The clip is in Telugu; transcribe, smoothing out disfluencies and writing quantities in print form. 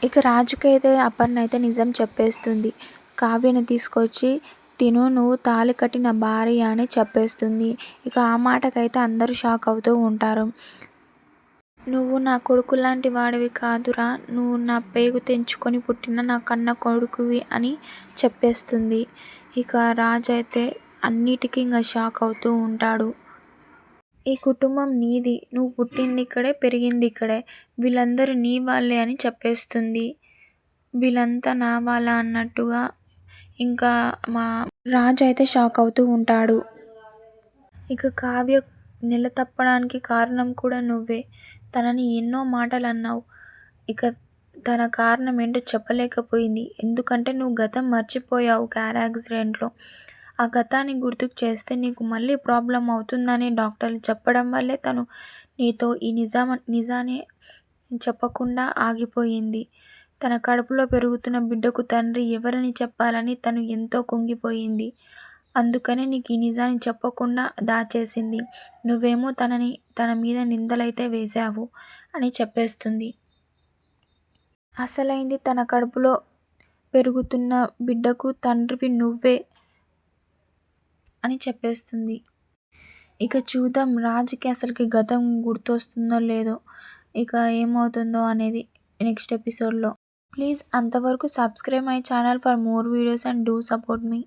ఇక రాజుకైతే అపర్ణ అయితే నిజం చెప్పేస్తుంది. కావ్యని తీసుకొచ్చి తిను నువ్వు తాళి కట్టిన భార్య అని చెప్పేస్తుంది. ఇక ఆ మాటకైతే అందరూ షాక్ అవుతూ ఉంటారు. నువ్వు నా కొడుకులాంటి వాడివి కాదురా, నువ్వు నా పేగు తెంచుకొని పుట్టిన నా కన్న కొడుకువి అని చెప్పేస్తుంది. ఇక రాజు అయితే అన్నిటికీ ఇంకా షాక్ అవుతూ ఉంటాడు. ఈ కుటుంబం నీది, నువ్వు పుట్టింది ఇక్కడే, పెరిగింది ఇక్కడే, వీళ్ళందరూ నీ వాళ్ళే అని చెప్పేస్తుంది. వీళ్ళంతా నా వాళ్ళ అన్నట్టుగా ఇంకా మా రాజు అయితే షాక్ అవుతూ ఉంటాడు. ఇక కావ్య నెల తప్పడానికి కారణం కూడా నువ్వే. తనని ఎన్నో మాటలు అన్నావు. ఇక తన కారణం ఏంటో చెప్పలేకపోయింది. ఎందుకంటే నువ్వు గతం మర్చిపోయావు కార్ యాక్సిడెంట్లో. ఆ గతాన్ని గుర్తుకు చేస్తే నీకు మళ్ళీ ప్రాబ్లం అవుతుందని డాక్టర్లు చెప్పడం వల్లే తను నీతో ఈ నిజాన్ని చెప్పకుండా ఆగిపోయింది. తన కడుపులో పెరుగుతున్న బిడ్డకు తండ్రి ఎవరని చెప్పాలని తను ఎంతో కుంగిపోయింది. అందుకనే నీకు ఈ నిజాన్ని చెప్పకుండా దాచేసింది. నువ్వేమో తన మీద నిందలైతే వేశావు అని చెప్పేస్తుంది. అసలైంది తన కడుపులో పెరుగుతున్న బిడ్డకు తండ్రివి నువ్వే అని చెప్పేస్తుంది. ఇక చూద్దాం రాజుకి అసలుకి గతం గుర్తొస్తుందో లేదో, ఇక ఏమవుతుందో అనేది నెక్స్ట్ ఎపిసోడ్లో. ప్లీజ్ అంతవరకు subscribe my channel for more videos and do support me.